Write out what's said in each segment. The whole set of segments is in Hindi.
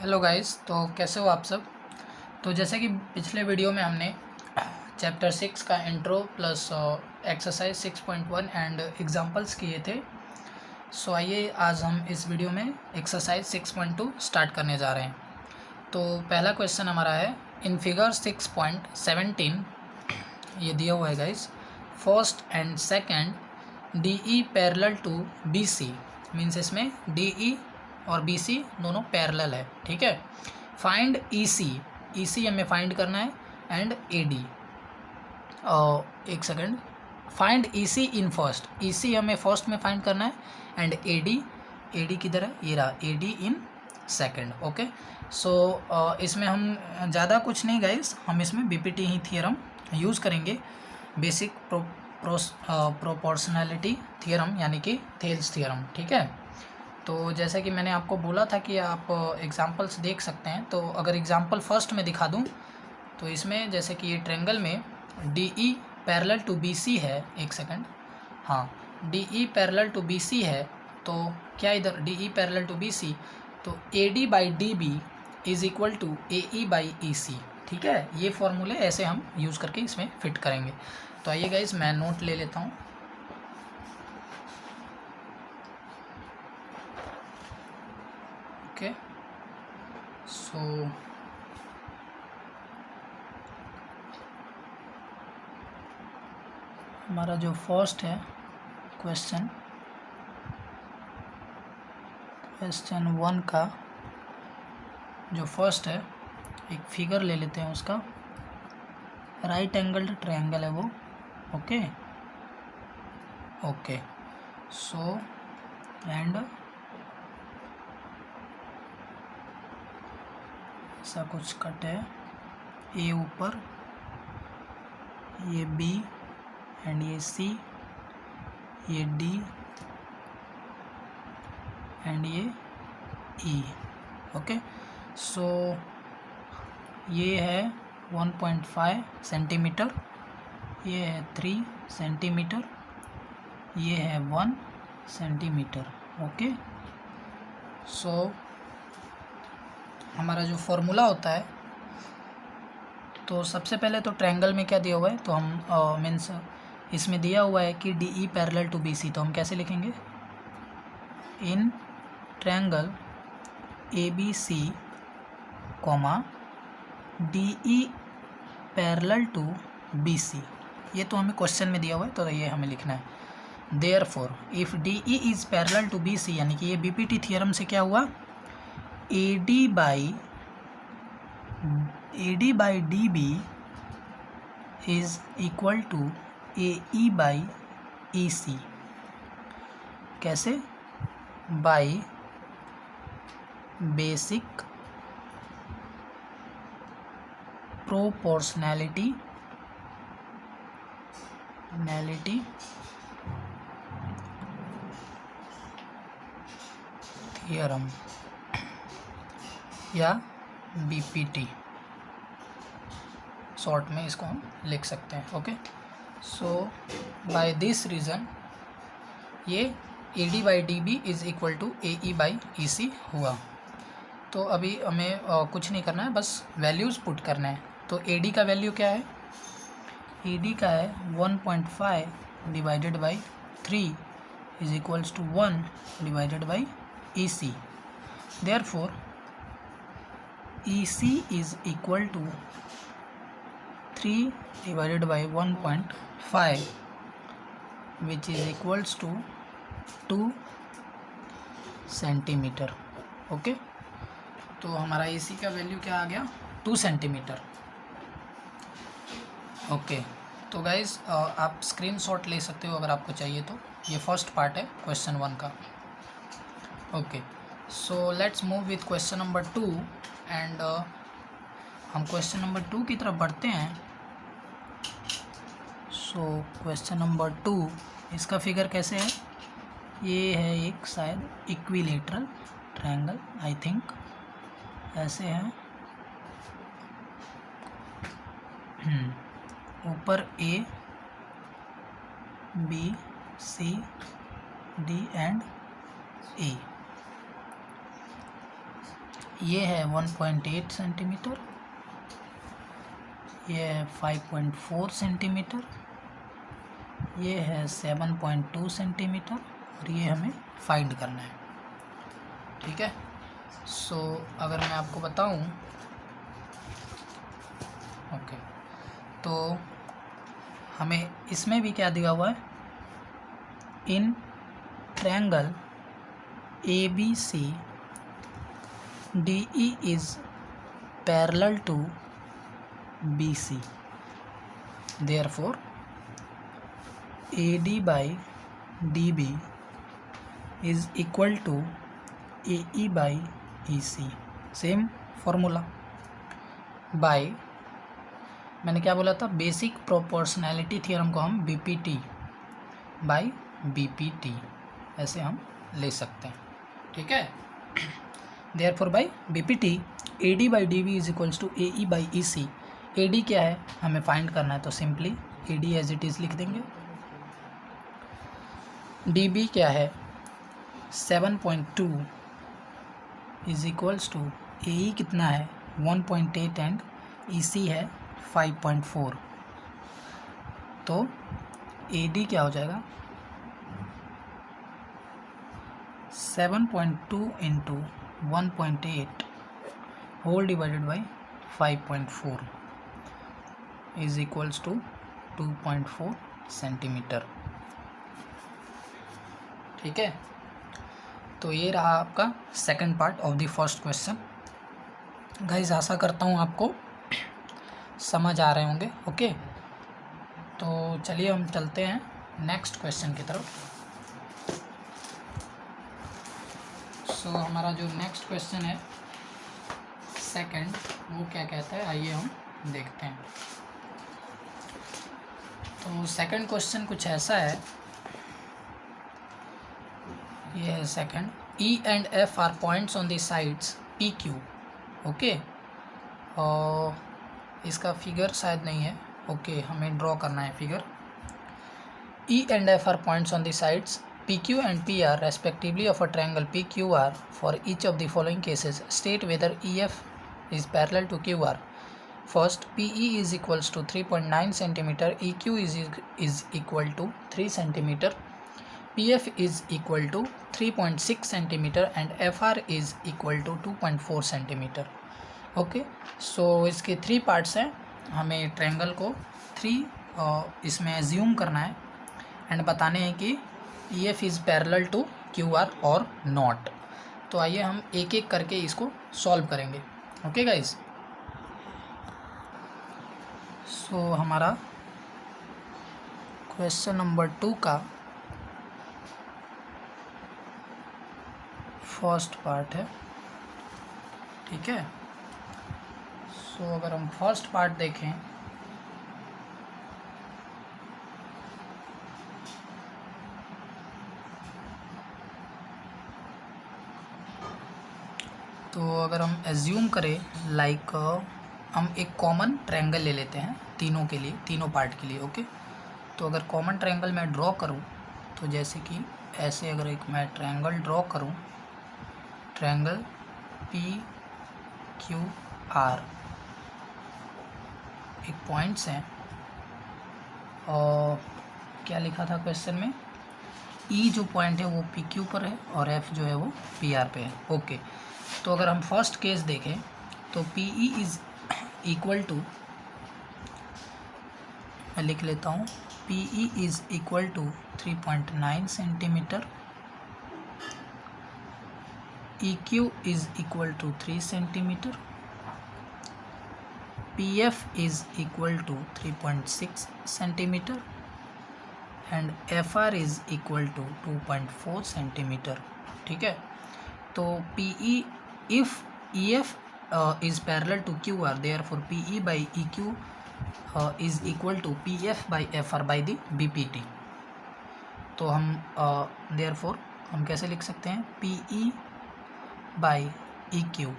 हेलो गाइस, तो कैसे हो आप सब। तो जैसे कि पिछले वीडियो में हमने चैप्टर 6 का intro plus exercise 6.1 and examples किए थे। सो आइए आज हम इस वीडियो में एक्सरसाइज 6.2 स्टार्ट करने जा रहे हैं। तो पहला क्वेश्चन हमारा है, इन फिगर 6.17 ये दिया हुआ है guys, first and second D E parallel to B C, means इसमें डी ई और बी सी दोनों पैरेलल है, ठीक है। फाइंड ई सी हमें फाइंड करना है एंड ए डी। एक second, find E C in first, E C हमें फर्स्ट में फाइंड करना है एंड ए डी किधर है, ये रहा A D in second. Okay, so इसमें हम ज़्यादा कुछ नहीं गाइस, हम इसमें बीपीटी ही थियरम यूज़ करेंगे, बेसिक प्रोपोर्शनैलिटी थियरम यानी कि थेल्स थियरम, ठीक है। तो जैसा कि मैंने आपको बोला था कि आप एग्जांपल्स देख सकते हैं, तो अगर एग्जांपल फर्स्ट में दिखा दूं तो इसमें जैसे कि ये ट्रायंगल में D E parallel to B C है, एक सेकंड, हाँ D E parallel to B C है, तो क्या इधर D E parallel to B C, तो A D by D B is equal to A E by E C, ठीक है। ये फॉर्मूले ऐसे हम यूज़ करके इसमें फिट करेंगे। तो आइए गाइस मैं नोट ले लेता हूँ। ओके, सो हमारा जो फर्स्ट है क्वेश्चन 1 का जो फर्स्ट है, एक फिगर ले लेते हैं उसका, राइट एंगल्ड ट्रायंगल है वो। ओके ओके, सो एंड ऐसा कुछ कट है, ए ऊपर, ये बी एंड ये सी, ये डी एंड ये ई। ओके, सो ये है 1.5 सेंटीमीटर, ये है 3 सेंटीमीटर, ये है 1 सेंटीमीटर। ओके, सो हमारा जो फॉर्मूला होता है, तो सबसे पहले तो ट्रायंगल में क्या दिया हुआ है, तो हम मीन्स इसमें दिया हुआ है कि D E parallel to B C, तो हम कैसे लिखेंगे, in triangle A B C comma D E parallel to B C, ये तो हमें क्वेश्चन में दिया हुआ है, तो ये हमें लिखना है। Therefore if D E is parallel to B C, यानी कि ये बीपीटी थियरम से क्या हुआ, A D by D B is equal to A E by E C. कैसे, बाई बेसिक प्रोपोर्शनैलिटी थियरम या बीपीटी, शॉर्ट में इसको हम लिख सकते हैं। Okay, so by this reason ये A D by D B is equal to A E by E C हुआ। तो अभी हमें कुछ नहीं करना है, बस वैल्यूज़ पुट करना है। तो ए डी का वैल्यू क्या है, ए डी का है 1.5 divided by 3 is equals to 1 divided by E C. Therefore E C is equal to 3 divided by 1.5 which is equals to 2 centimetre. Okay, तो हमारा ए सी का वैल्यू क्या आ गया, 2 सेंटीमीटर। ओके, तो गाइज आप स्क्रीनशॉट ले सकते हो अगर आपको चाहिए तो। ये फर्स्ट पार्ट है क्वेश्चन 1 का। Okay, so let's move with question number 2 and हम क्वेश्चन नंबर 2 की तरफ बढ़ते हैं। सो क्वेश्चन नंबर 2, इसका फिगर कैसे है, ये है एक शायद इक्विलेटरल ट्रायंगल, आई थिंक ऐसे है, ऊपर A B C D and A, ये है 1.8 सेंटीमीटर, ये है 5.4 सेंटीमीटर, ये है 7.2 सेंटीमीटर और ये हमें फाइंड करना है। ठीक है, सो अगर मैं आपको बताऊं, ओके, तो हमें इसमें भी क्या दिया हुआ है, in triangle ABC DE is parallel to BC, therefore AD by DB is equal to AE by EC, same formula bye, मैंने क्या बोला था, बेसिक प्रोपोर्शनैलिटी थ्योरम को हम BPT बाय BPT ऐसे हम ले सकते हैं। ठीक है, therefore by BPT AD by DB is equals to AE by EC। AD क्या है हमें फाइंड करना है, तो simply AD as it is लिख देंगे। DB क्या है 7.2 इज इक्वल्स टू AE कितना है 1.8 एंड EC है 5.4, तो AD क्या हो जाएगा 7.2 into 1.8 whole divided by 5.4 is equals to 2.4 centimetre. ठीक है, तो ये रहा आपका second part of the first question. Guys आशा करता हूँ आपको समझ आ रहे होंगे। ओके, तो चलिए हम चलते हैं नेक्स्ट क्वेश्चन की तरफ। सो हमारा जो नेक्स्ट क्वेश्चन है सेकंड, वो क्या कहता है, आइए हम देखते हैं। तो सेकंड क्वेश्चन कुछ ऐसा है, ये है second, E and F are points on the sides PQ। Okay, और इसका फिगर शायद नहीं है। ओके, हमें ड्रॉ करना है figure. E and F are points on the sides PQ and PR respectively of a triangle PQR. For each of the following cases, state whether EF is parallel to QR. First, PE is equals to 3.9 centimeter, EQ is equal to 3 centimeter, PF is equal to 3.6 centimeter and FR is equal to 2.4 centimeter. Okay, सो इसके 3 पार्ट्स हैं, हमें ट्रायंगल को 3 इसमें एज्यूम करना है एंड बताने हैं कि EF is parallel to QR और नॉट। तो आइए हम एक एक करके इसको सॉल्व करेंगे। ओके गाइस, सो हमारा क्वेश्चन नंबर 2 का फर्स्ट पार्ट है। ठीक है, सो अगर हम फर्स्ट पार्ट देखें, तो अगर हम एज्यूम करें लाइक हम एक कॉमन ट्रायंगल ले लेते हैं तीनों के लिए, तीनों पार्ट के लिए। ओके, तो अगर कॉमन ट्रायंगल मैं ड्रॉ करूं, तो जैसे कि ऐसे अगर एक मैं ट्रायंगल ड्रॉ करूं, ट्रायंगल PQR, एक पॉइंट्स हैं और क्या लिखा था क्वेश्चन में, E जो पॉइंट है वो PQ पर है और F जो है वो PR पे है। ओके, तो अगर हम फर्स्ट केस देखें तो PE इज़ इक्वल टू, मैं लिख लेता हूँ, PE is equal to 3.9 centimetre, EQ is equal to 3 centimetre, PF is equal to 3.6 centimetre and FR is equal to 2.4 centimetre. ठीक है, तो PE if EF is parallel to QR, therefore PE by EQ is equal to PF by FR by the BPT। तो हम therefore हम कैसे लिख सकते हैं, PE by EQ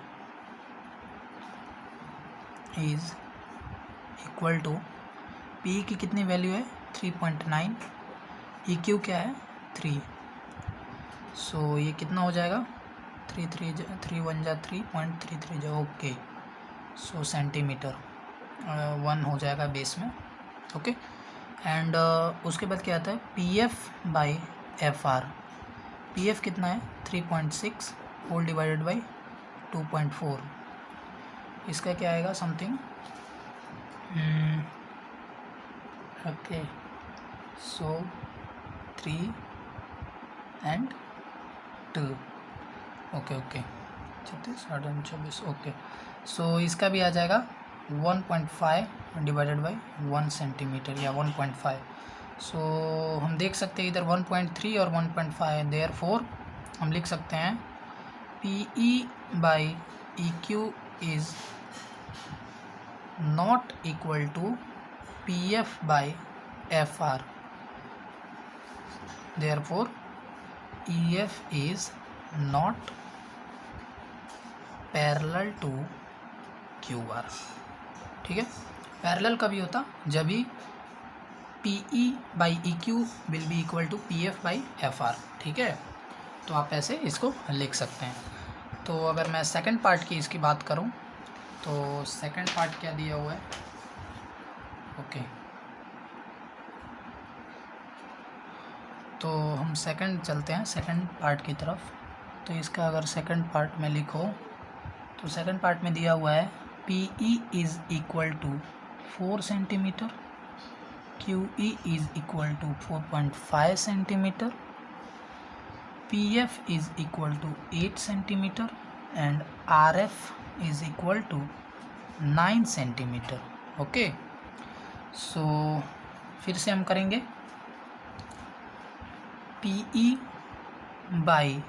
is equal to, PE की कितनी वैल्यू है 3.9, EQ क्या है 3, सो ये कितना हो जाएगा 3 1 जा 3.33 जा, ओके। सो सेंटीमीटर 1 हो जाएगा बेस में, ओके। एंड उसके बाद क्या आता है, P F by F are. P F कितना है 3.6 होल डिवाइडेड बाई 2.4। इसका क्या आएगा something, okay. So 3 and 2, okay 36 24, okay. So इसका भी आ जाएगा 1.5 डिवाइडेड बाई 1 सेंटीमीटर या 1.5। सो हम देख सकते हैं इधर 1.3 और 1.5, देयरफॉर हम लिख सकते हैं P E by E Q is not equal to P F by F R, therefore E F is not parallel to Q R. ठीक है, पैरेलल कभी होता जब भी P E by E Q will be equal to P F by F R. ठीक है, तो आप ऐसे इसको लिख सकते हैं। तो अगर मैं सेकंड पार्ट की इसकी बात करूं तो सेकंड पार्ट क्या दिया हुआ है, ओके। तो हम सेकंड चलते हैं सेकंड पार्ट की तरफ। तो इसका अगर सेकंड पार्ट में लिखो तो सेकंड पार्ट में दिया हुआ है P E is equal to 4 centimetre, Q E is equal to 4.5 centimetre, P F is equal to 8 centimetre and R F is equal to 9 centimetre. Okay, so फिर से हम करेंगे P E by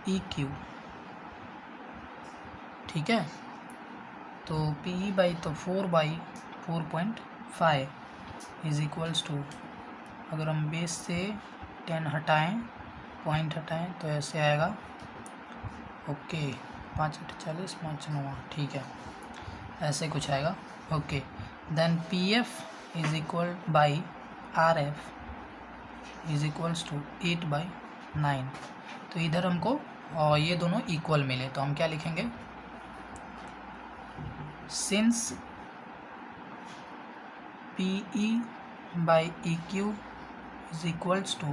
E Q. ठीक है, तो पी ई बाई तो 4/4.5 इज़ इक्वल्स टू, अगर हम बेस से 10 हटाएं, पॉइंट हटाएं तो ऐसे आएगा, ओके। 5 8 40, 5 9, ठीक है, ऐसे कुछ आएगा, okay. Then P F is equal by R F is equals to 8/9। तो इधर हमको और ये दोनों इक्वल मिले तो हम क्या लिखेंगे, since P E by E Q is equals to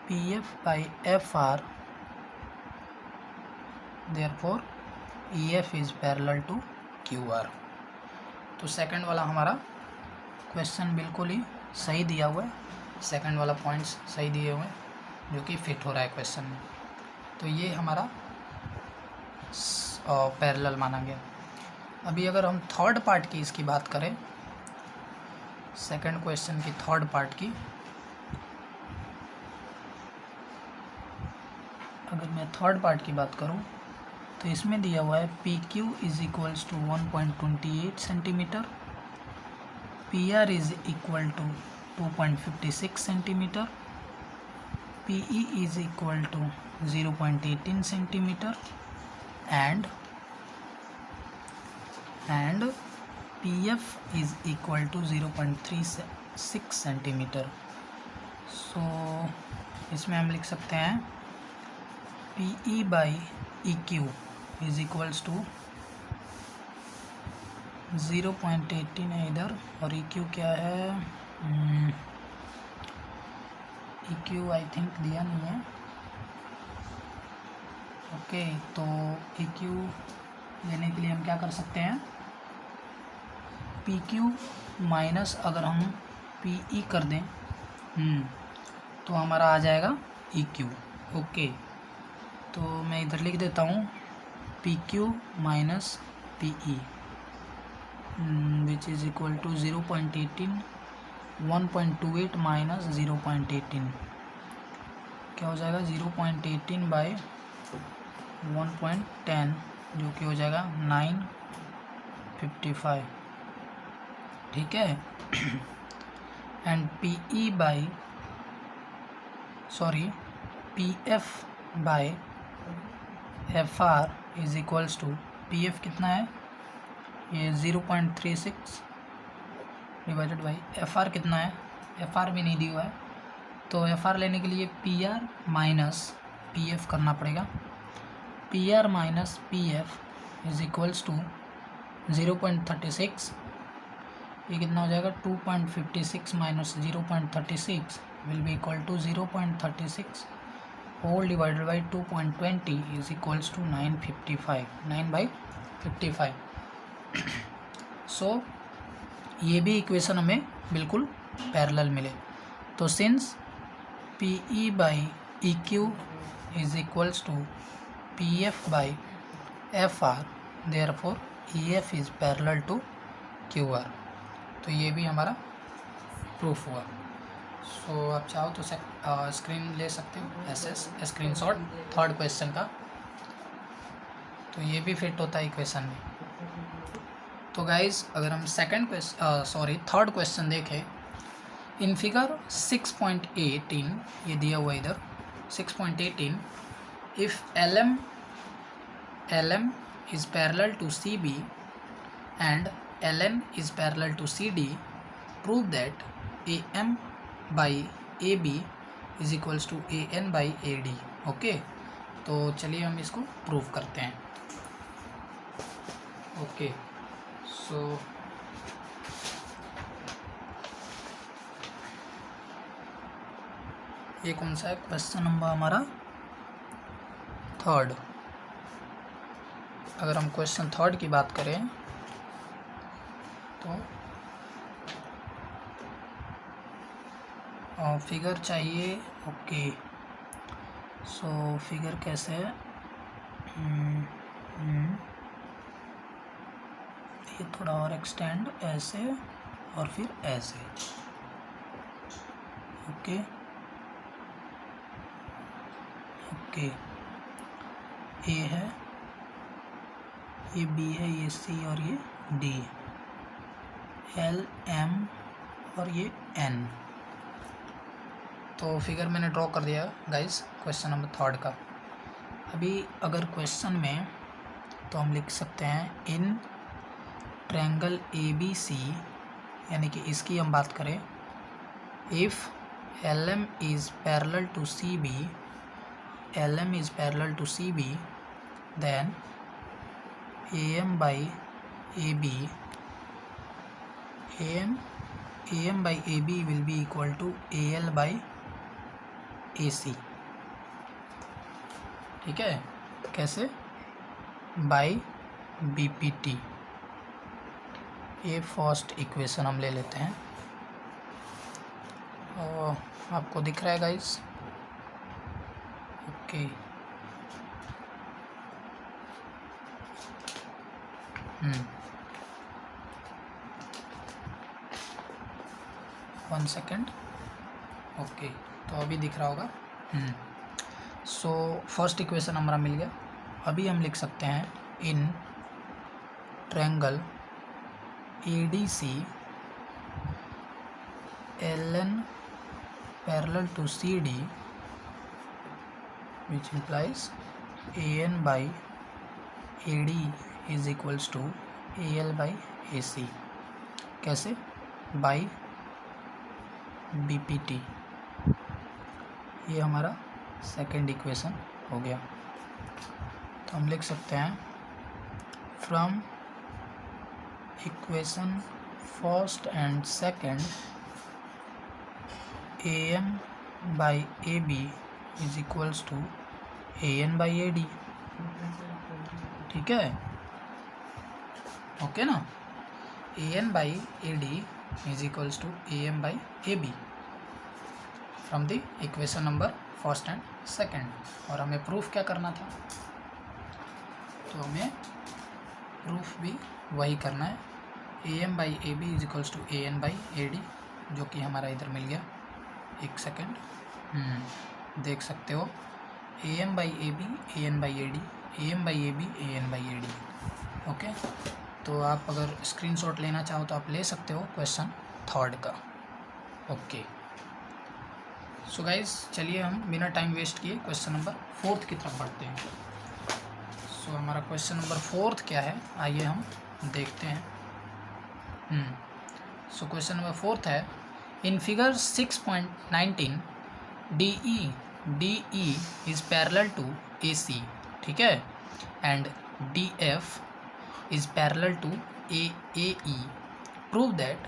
P F by F R, therefore E F is parallel to Q R. तो सेकंड वाला हमारा क्वेश्चन बिल्कुल ही सही दिया हुआ है, सेकंड वाला पॉइंट्स सही दिए हुए हैं जो कि फिट हो रहा है क्वेश्चन में। तो ये हमारा पैरेलल माना गया। अभी अगर हम थर्ड पार्ट की इसकी बात करें, सेकंड क्वेश्चन की थर्ड पार्ट की, अगर मैं थर्ड पार्ट की बात करूं तो इसमें दिया हुआ है P Q is equals to 1.28 centimetre, P R is equal to 2.56 centimetre, P E is equal to 0.18 centimetre and P F is equal to 0.36 centimetre. So इसमें हम लिख सकते हैं P E by E Q is equals to 0.18 है इधर, और ई क्यू क्या है, ई क्यू आई थिंक दिया नहीं है, ओके। तो ई क्यू लेने के लिए हम क्या कर सकते हैं, पी क्यू माइनस अगर हम पी ई कर दें तो हमारा आ जाएगा ई क्यू, ओके। तो मैं इधर लिख देता हूँ P Q minus P E which is equal to 0.18, 1.28 minus 0.18 क्या हो जाएगा, 0.18 बाई 1.10 जो कि हो जाएगा 955। ठीक है, and P E by P F by F R is equals to, P F कितना है, ये 0.36 डिवाइडेड बाई एफ आर कितना है, एफ आर भी नहीं दिया हुआ है, तो एफ आर लेने के लिए P R minus P F करना पड़ेगा। P R minus P F is equals to 0.36, ये कितना हो जाएगा 2.56 minus 0.36 will be equal to 0.36 whole divided by 2.20 is equals to 955, 9/55। So ये भी इक्वेशन हमें बिल्कुल पैरेलल मिले। तो since P E by E Q is equals to P F by F R, therefore E F is parallel to Q R. तो ये भी हमारा प्रूफ हुआ। सो आप चाहो तो स्क्रीन ले सकते हो, एसएस स्क्रीनशॉट थर्ड क्वेश्चन का। तो ये भी फिट होता है इक्वेशन में। तो गाइज अगर हम थर्ड क्वेश्चन देखें, इन फिगर 6.18 ये दिया हुआ इधर 6.18, if LM is parallel to CB and LN is parallel to CD, prove that AM by AB is equals to AN by AD। Okay, तो चलिए हम इसको प्रूव करते हैं। ओके, सो ये कौन सा है क्वेश्चन नंबर हमारा थर्ड। अगर हम क्वेश्चन थर्ड की बात करें तो फिगर चाहिए। ओके, सो फिगर कैसे है, ये थोड़ा और एक्सटेंड ऐसे और फिर ऐसे। ओके ओके, ए है, ये बी है, ये सी और ये डी, एल एम और ये एन। तो फिगर मैंने ड्रॉ कर दिया गाइस क्वेश्चन नंबर थर्ड का। अभी अगर क्वेश्चन में तो हम लिख सकते हैं in triangle A B C, यानी कि इसकी हम बात करें, if L M is parallel to C B, L M is parallel to C B, then AM by AB, AM by AB will be equal to AL by AC। ठीक है, कैसे, बाई BPT। ये फर्स्ट इक्वेशन हम ले लेते हैं और आपको दिख रहा है गाइस। Okay, 1 second. ओके, तो अभी दिख रहा होगा। सो फर्स्ट इक्वेशन हमारा मिल गया। अभी हम लिख सकते हैं in triangle ADC LN parallel to CD, which implies AN by AD is equals to AL by AC। कैसे, बाई BPT। ये हमारा सेकेंड इक्वेशन हो गया। तो हम लिख सकते हैं from equation first and second, AM by AB is equals to AN by AD। ठीक है, ओके ना, AN by AD is equals to AM by AB from the equation number first and second. और हमें प्रूफ क्या करना था, तो हमें प्रूफ भी वही करना है, AM by AB is equals to AN by AD, जो कि हमारा इधर मिल गया। एक सेकेंड, देख सकते हो, AM by AB AN by AD, AM by AB AN by AD। Okay, तो आप अगर स्क्रीनशॉट लेना चाहो तो आप ले सकते हो क्वेश्चन थर्ड का। ओके, सो गाइज चलिए हम बिना टाइम वेस्ट किए क्वेश्चन नंबर फोर्थ की तरफ बढ़ते हैं। सो हमारा क्वेश्चन नंबर फोर्थ क्या है, आइए हम देखते हैं। क्वेश्चन नंबर फोर्थ है, in figure 6.19 DE D E is parallel to A C, ठीक है, and D F is parallel to A E, prove that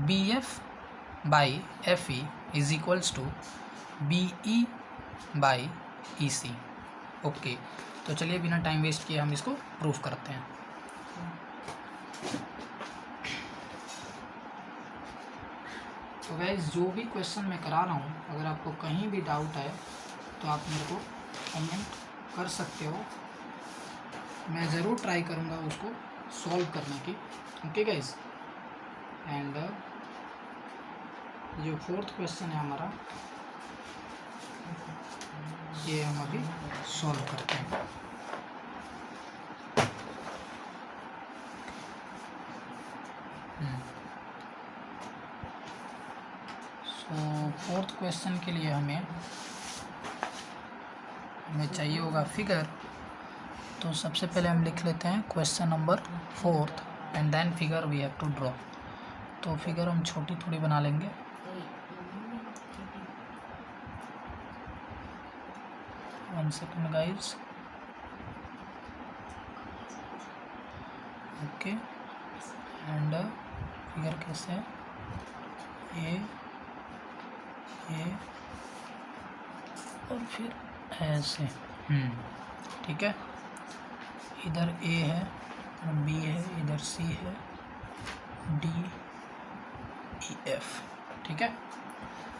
B F by F E is equals to B E by E C. Okay, तो चलिए बिना टाइम वेस्ट किए हम इसको प्रूफ करते हैं। तो गाइस जो भी क्वेश्चन मैं करा रहा हूँ, अगर आपको कहीं भी डाउट है तो आप मेरे को कमेंट कर सकते हो, मैं ज़रूर ट्राई करूँगा उसको सॉल्व करने की। ओके गाइस, एंड जो फोर्थ क्वेश्चन है हमारा, ये हम अभी सॉल्व करते हैं। सो फोर्थ क्वेश्चन के लिए हमें चाहिए होगा फिगर। तो सबसे पहले हम लिख लेते हैं question number fourth and then figure we have to draw. तो फिगर हम छोटी थोड़ी बना लेंगे। One second guys. Okay, and figure कैसे है, ए और फिर ऐसे, ठीक है। इधर ए है, इधर बी है, इधर सी है, डी ई एफ, ठीक है।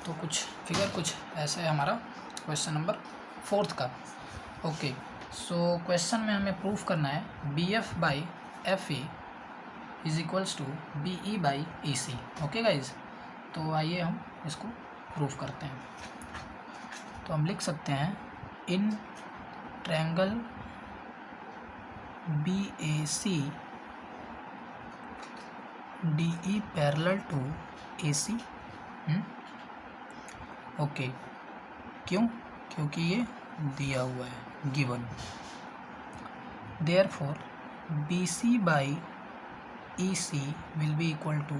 तो कुछ फिगर कुछ ऐसा है हमारा क्वेश्चन नंबर फोर्थ का। ओके, सो क्वेश्चन में हमें प्रूफ करना है B F by F E is equals to B E by E C. Okay guys, तो आइए हम इसको प्रूफ करते हैं। तो हम लिख सकते हैं in triangle B A C D E parallel to A C. Okay, क्यों? क्योंकि ये दिया हुआ है, given. Therefore B C by E C will be equal to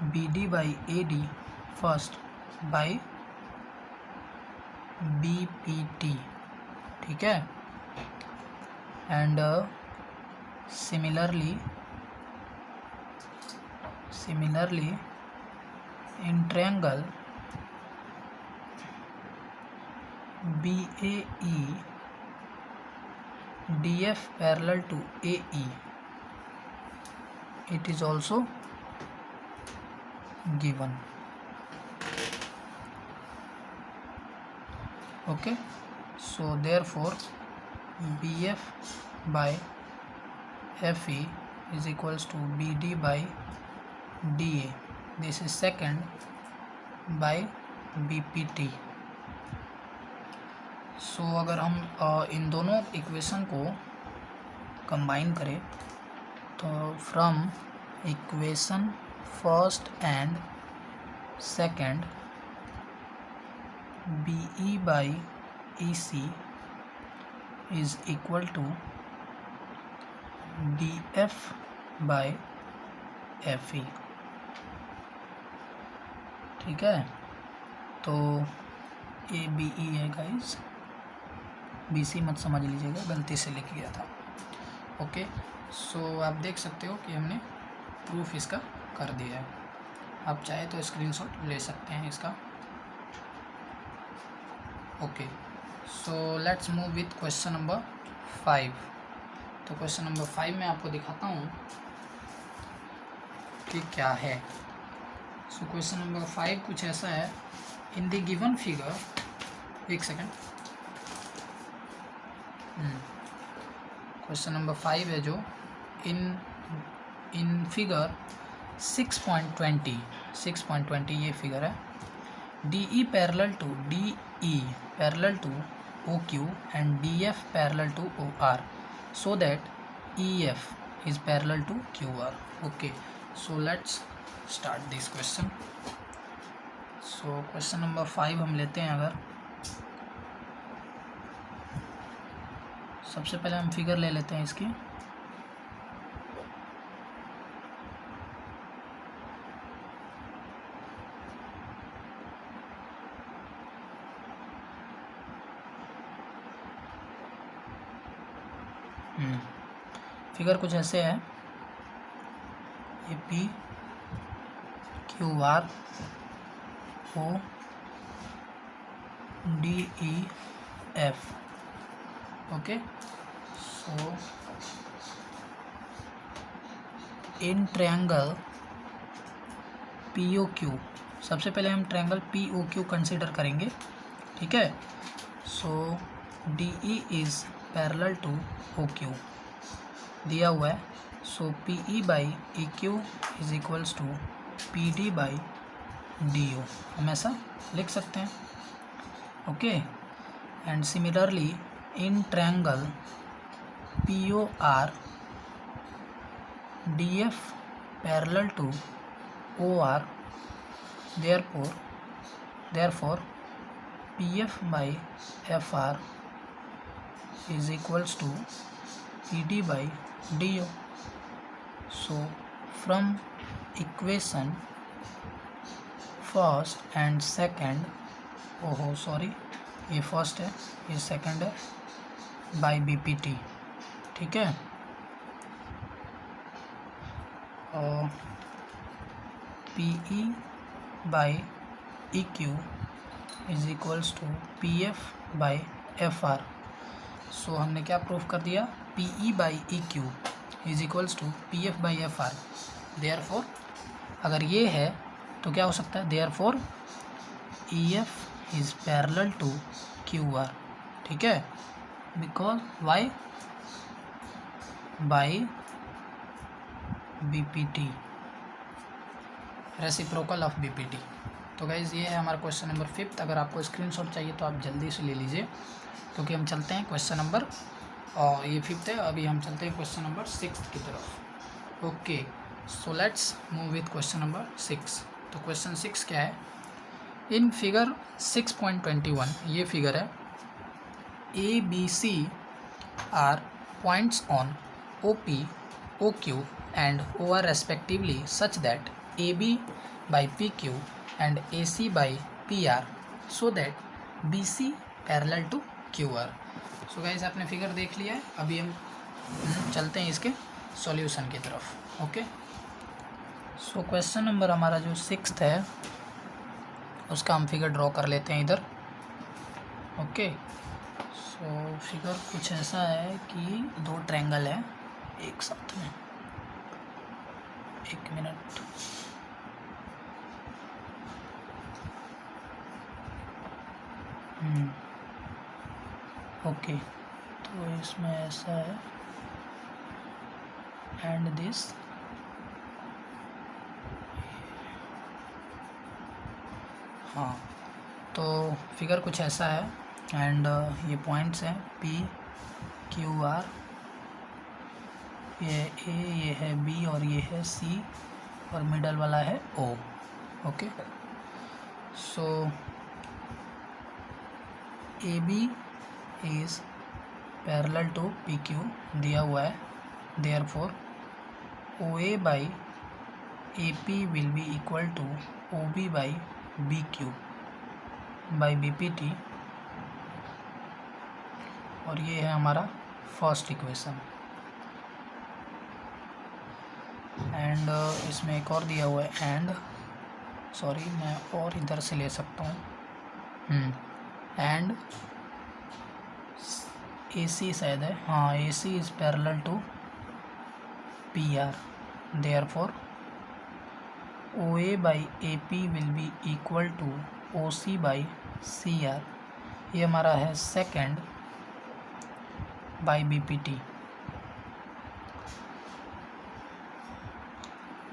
B D by A D first by B P T, ठीक है। And similarly in triangle B A E D F parallel to A E, it is also given. Okay, so therefore bf by fe is equals to bd by da, this is second by bpt. So अगर हम इन दोनों इक्वेशन को कंबाइन करें तो from equation first and second B E by E C is equal to D F by F E, ठीक है। तो ए बी ई है गाइस, बी सी मत समझ लीजिएगा, गलती से लिख गया था। ओके, सो आप देख सकते हो कि हमने प्रूफ इसका कर दिया है। आप चाहे तो स्क्रीनशॉट ले सकते हैं इसका। Okay, so let's move with question number 5। तो क्वेश्चन नंबर 5 में आपको दिखाता हूँ कि क्या है। सो क्वेश्चन नंबर 5 कुछ ऐसा है, इन द गिवन फिगर, एक सेकेंड, क्वेश्चन नंबर 5 है जो इन फिगर 6.20 ये फिगर है। D E parallel to O Q and D F parallel to O R, so that E F is parallel to Q R. Okay, so let's start this question. So question number 5 हम लेते हैं। अगर सबसे पहले हम फिगर ले लेते हैं इसकी। फिगर कुछ ऐसे है, A P Q R O D E F. Okay, so in triangle P O Q, सबसे पहले हम triangle P O Q consider करेंगे, ठीक है। So D E is parallel to O Q दिया हुआ है। So P E by E Q is equals to P D by D O, हम ऐसा लिख सकते हैं। Okay, and similarly in triangle P O R D F parallel to O R, therefore P F by F R is equals to PD by DO. So from equation first and second, ये फर्स्ट है, ये सेकंड है, बाई BPT, ठीक है। और PE by EQ is equals to PF by FR। So हमने क्या प्रूफ कर दिया, P E by E Q is equals to P F by F R. Therefore अगर ये है तो क्या हो सकता है, therefore E F is parallel to Q R, ठीक है, because why by B P T, reciprocal of B P T. तो गाइज़ ये है हमारा क्वेश्चन नंबर 5। अगर आपको स्क्रीनशॉट चाहिए तो आप जल्दी से ले लीजिए, क्योंकि हम चलते हैं क्वेश्चन नंबर, और ये 5th है, अभी हम चलते हैं क्वेश्चन नंबर 6 की तरफ। Okay, so let's move with question number 6। तो क्वेश्चन 6 क्या है, इन फिगर 6.21, ये फिगर है, A B C are points on O P O Q and O R respectively such that A B by P Q and A C by P R, so that B C parallel to Q R. So guys आपने फिगर देख लिया है, अभी हम चलते हैं इसके सॉल्यूशन की तरफ। ओके, सो क्वेश्चन नंबर हमारा जो 6th है उसका हम फिगर ड्रॉ कर लेते हैं इधर। ओके, सो फिगर कुछ ऐसा है कि 2 ट्रायंगल है एक साथ में, 1 मिनट। ओके, तो इसमें ऐसा है एंड दिस, हाँ, तो फिगर कुछ ऐसा है एंड ये पॉइंट्स हैं पी क्यू आर, ये ए, ये है बी और ये है सी, और मिडल वाला है O. Okay, so A B is parallel to P Q दिया हुआ है, therefore O A by A P will be equal to O B by B Q by B P T, और ये है हमारा फर्स्ट इक्वेशन। एंड इसमें एक और दिया हुआ है एंड, सॉरी मैं और इधर से ले सकता हूँ, एंड ए सी शायद है, हाँ, A C is parallel to P R, therefore O A by A P will be equal to O C by C R. ये हमारा है second by B P T,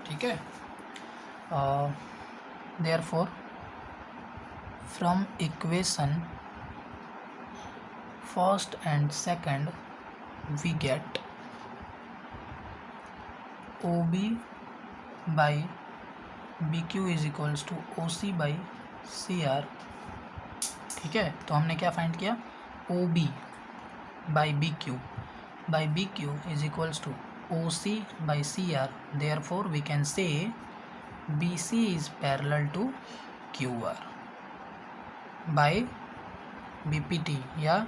ठीक है। Therefore from equation first and second we get OB by BQ is equals to OC by CR, ठीक है। तो हमने क्या फाइंड किया, OB by BQ is equals to OC by CR, therefore we can say BC is parallel to QR by BPT या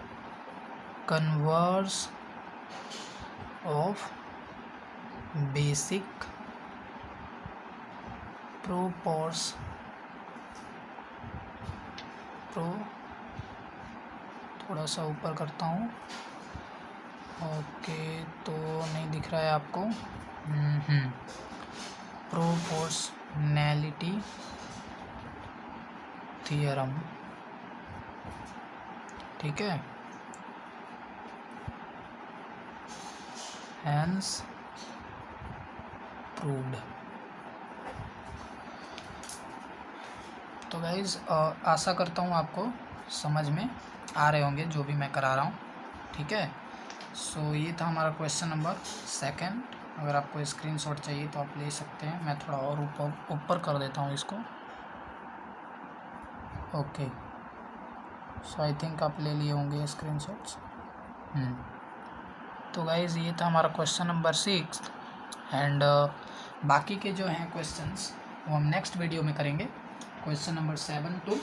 कन्वर्स ऑफ बेसिक थोड़ा सा ऊपर करता हूँ। ओके, तो नहीं दिख रहा है आपको। प्रोपोर्शनैलिटी थ्योरम, ठीक है, हैंस प्रूव्ड। तो गाइज आशा करता हूँ आपको समझ में आ रहे होंगे जो भी मैं करा रहा हूँ, ठीक है। सो ये था हमारा क्वेश्चन नंबर 2। अगर आपको स्क्रीनशॉट चाहिए तो आप ले सकते हैं। मैं थोड़ा और ऊपर कर देता हूँ इसको। ओके, सो आई थिंक आप ले लिए होंगे स्क्रीनशॉट्स। तो गाइज ये था हमारा क्वेश्चन नंबर 6 एंड बाकी के जो हैं क्वेश्चंस वो हम नेक्स्ट वीडियो में करेंगे। क्वेश्चन नंबर 7 to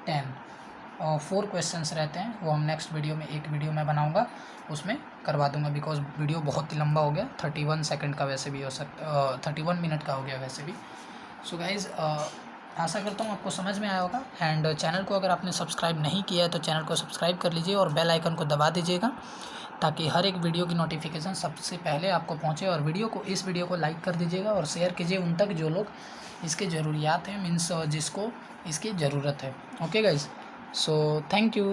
10 और 4 क्वेश्चंस रहते हैं, वो हम नेक्स्ट वीडियो में एक वीडियो में बनाऊंगा, उसमें करवा दूंगा, बिकॉज वीडियो बहुत ही लंबा हो गया। 31 सेकंड का वैसे भी हो सकता, 31 मिनट का हो गया वैसे भी। सो गाइज आशा करता हूँ आपको समझ में आया होगा। एंड चैनल को अगर आपने सब्सक्राइब नहीं किया है तो चैनल को सब्सक्राइब कर लीजिए और बेल आइकन को दबा दीजिएगा, ताकि हर एक वीडियो की नोटिफिकेशन सबसे पहले आपको पहुंचे। और इस वीडियो को लाइक कर दीजिएगा और शेयर कीजिए उन तक जो लोग इसके ज़रूरियात हैं, मीन्स जिसको इसकी ज़रूरत है। Okay guys, so thank you.